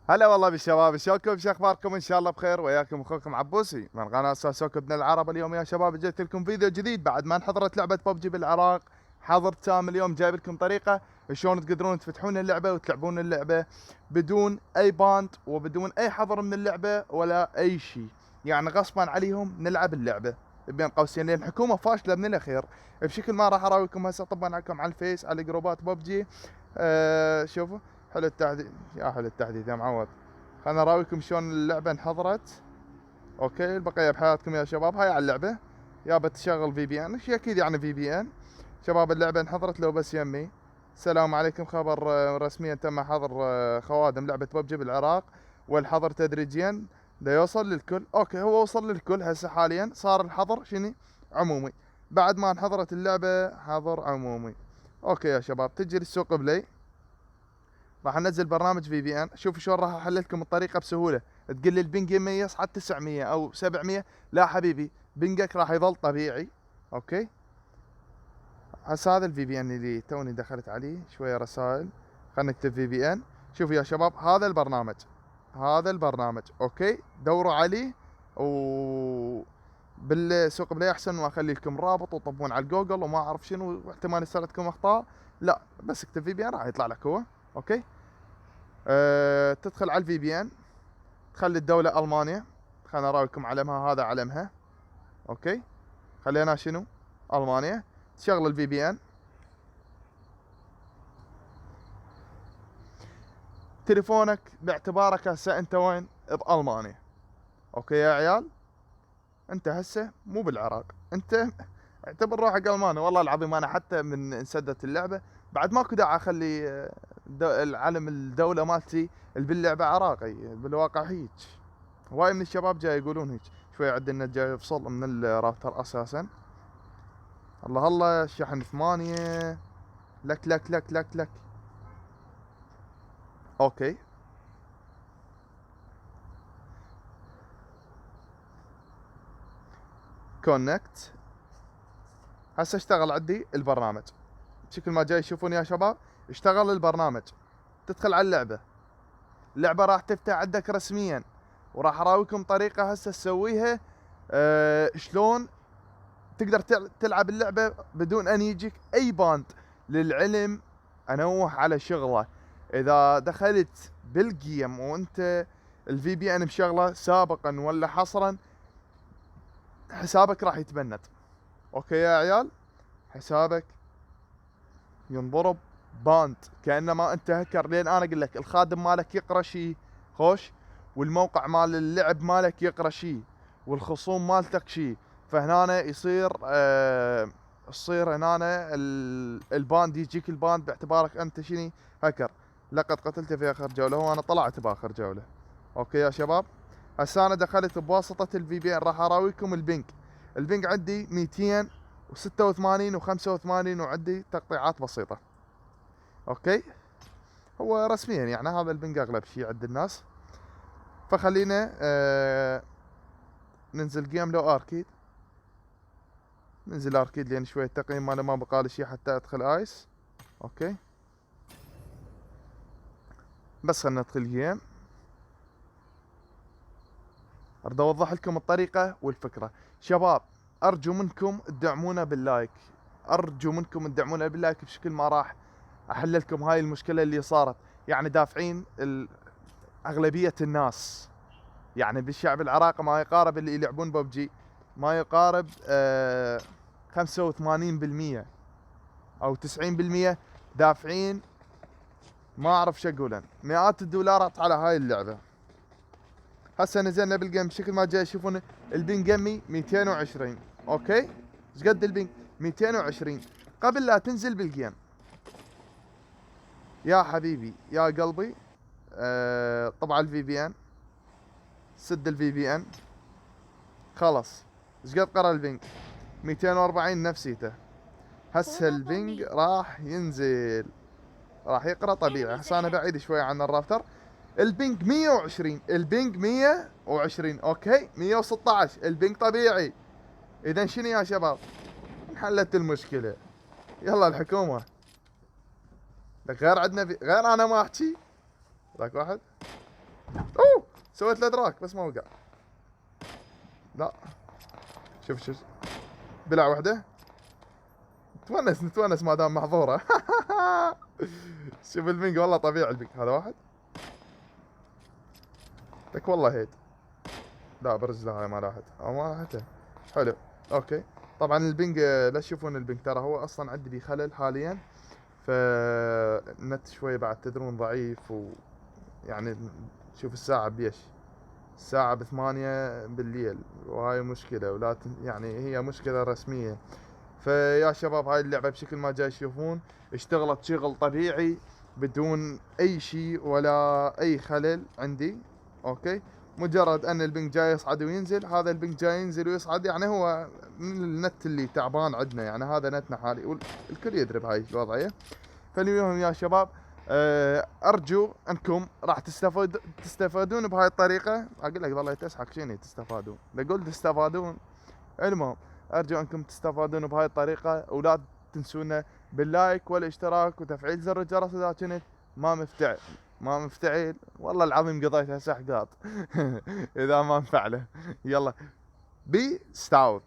هلا والله بالشباب، شلونكم؟ شو اخباركم؟ ان شاء الله بخير. وياكم اخوكم عبوسي من قناه ساسوك ابن العرب. اليوم يا شباب جيت لكم فيديو جديد بعد ما انحضرت لعبه ببجي بالعراق. حضرت سام اليوم جايب لكم طريقه شلون تقدرون تفتحون اللعبه وتلعبون اللعبه بدون اي باند وبدون اي حظر من اللعبه ولا اي شيء، يعني غصبا عليهم نلعب اللعبه بين قوسين لان الحكومه فاشله من الاخير. بشكل ما راح اراويكم هسه طبعا عليكم على الفيس على جروبات ببجي. شوفوا، حلو التحديث يا حلو التحديث يا معود. خلنا اراويكم شلون اللعبه انحضرت. اوكي، البقيه بحياتكم يا شباب. هاي على اللعبه، يابا تشغل في بي ان، شي اكيد يعني في بي ان. شباب اللعبه انحضرت لو بس يمي. السلام عليكم، خبر رسميا تم حظر خوادم لعبه ببجي بالعراق، والحظر تدريجيا دا يوصل للكل. اوكي، هو وصل للكل هسه حاليا. صار الحظر شنو؟ عمومي. بعد ما انحضرت اللعبه حظر عمومي. اوكي يا شباب، تجي للسوق بلاي، راح انزل برنامج في بي ان. شوف شلون راح احل لكم الطريقه بسهوله. تقول لي البنج 100 يصعد 900 او 700، لا حبيبي، بنجك راح يظل طبيعي. اوكي، هسه هذا الفي بي ان اللي توني دخلت عليه شويه رسائل. خلينا نكتب في بي ان. شوفوا يا شباب، هذا البرنامج، هذا البرنامج اوكي، دوروا عليه. و بالسوق بلاي احسن ما اخلي لكم رابط وطبون على الجوجل وما اعرف شنو، واحتمال يصير عندكم اخطاء. لا، بس اكتب في بي ان راح يطلع لك هو. اوكي، تدخل على الفي بي ان، تخلي الدولة المانيا. خلنا اراويكم علمها، هذا علمها. اوكي، خلينا شنو؟ المانيا. تشغل الفي بي ان، تليفونك باعتبارك هسه انت وين؟ بالمانيا. اوكي يا عيال، انت هسه مو بالعراق، انت اعتبر روحك الماني. والله العظيم انا حتى من انسدت اللعبه بعد ماكو داعي اخلي العلم الدوله مالتي اللي باللعبه عراقي. بالواقع هيك هواي من الشباب جاي يقولون هيك. شوي عد النت جاي يفصل من الراوتر اساسا. الله الله، الشحن 8. لك لك لك لك لك. اوكي، كونكت. هسه اشتغل عندي البرنامج بشكل ما جاي تشوفون يا شباب. اشتغل البرنامج، تدخل على اللعبة. اللعبة راح تفتح عندك رسميا، وراح اراويكم طريقة هسه تسويها. شلون تقدر تلعب اللعبة بدون ان يجيك اي باند. للعلم انوه على شغلة، اذا دخلت بالجيم وانت الفي بي ان مشغله سابقا ولا حصرا، حسابك راح يتبند. اوكي يا عيال، حسابك ينضرب باند كانما انت هكر. لين انا اقول لك الخادم مالك يقرا شيء خوش، والموقع مال اللعب مالك يقرا شيء، والخصوم مالتك شيء. فهنا يصير تصير هنا الباند يجيك الباند باعتبارك انت شني؟ هكر. لقد قتلت في اخر جوله، وانا طلعت باخر جوله. اوكي يا شباب، هسه انا دخلت بواسطه الفي بي ان. راح اراويكم البنك. البنك عندي 286 و85، وعندي تقطيعات بسيطه. اوكي، هو رسميا يعني هذا البنج اغلب شيء عند الناس. فخلينا ننزل جيم لو اركيد. ننزل اركيد لان شويه التقييم ماله ما بقالي شيء حتى ادخل ايس. اوكي، بس خلنا ندخل جيم. اريد اوضح لكم الطريقه والفكره. شباب ارجو منكم تدعمونا باللايك، ارجو منكم تدعمونا باللايك بشكل ما راح احل لكم هاي المشكله اللي صارت. يعني دافعين اغلبيه الناس، يعني بالشعب العراقي ما يقارب اللي يلعبون ببجي، ما يقارب 85% او 90% دافعين. ما اعرف شو اقول، مئات الدولارات على هاي اللعبه. هسه نزلنا بالجيم بشكل ما جاي تشوفون البنج جمي 220. اوكي، ايش قد البنج؟ 220. قبل لا تنزل بالجيم يا حبيبي يا قلبي، طبعا الفي بي ان، سد الفي بي ان. خلص، ايش قد قرا البنج؟ 240 نفسيته. هسه البنج راح ينزل، راح يقرا طبيعي. هسه انا بعيد شوي عن الراوتر. البنج 120، البنج 120. اوكي، 116 البنج طبيعي. اذا شنو يا شباب؟ انحلت المشكله. يلا الحكومه، لك غير عندنا غير انا ما احكي. ذاك واحد اوه سويت له ادراك بس ما وقع. لا شوف بلع وحده. نتونس ما دام محظوره. شوف البنج والله طبيعي البنج. هذا واحد لك والله هيد. لا برجله هاي ما راحت او ما راحته. حلو اوكي. طبعا البنج لا تشوفون البنج ترى هو اصلا عندي بي خلل حاليا، فالنت شوي بعد تدرون ضعيف، ويعني شوف الساعة بيش، الساعة ب8 بالليل، وهاي مشكلة ولا يعني هي مشكلة رسمية. فيا شباب هاي اللعبة بشكل ما جاي تشوفون اشتغلت شغل طبيعي بدون اي شيء ولا اي خلل عندي. اوكي مجرد ان البنك جاي يصعد وينزل، هذا البنك جاي ينزل ويصعد، يعني هو من النت اللي تعبان عندنا، يعني هذا نتنا حالي والكل يدري بهاي الوضعية. فاليوم يا شباب ارجو انكم راح تستفادون بهاي الطريقة. اقول لك والله تسحق شنو تستفادون، بقول تستفادون. المهم ارجو انكم تستفادون بهاي الطريقة، ولا تنسونا باللايك والاشتراك وتفعيل زر الجرس اذا كنت ما مفتعل والله العظيم قضيتها سحقات. اذا ما نفعله. يلا بي ستاوت.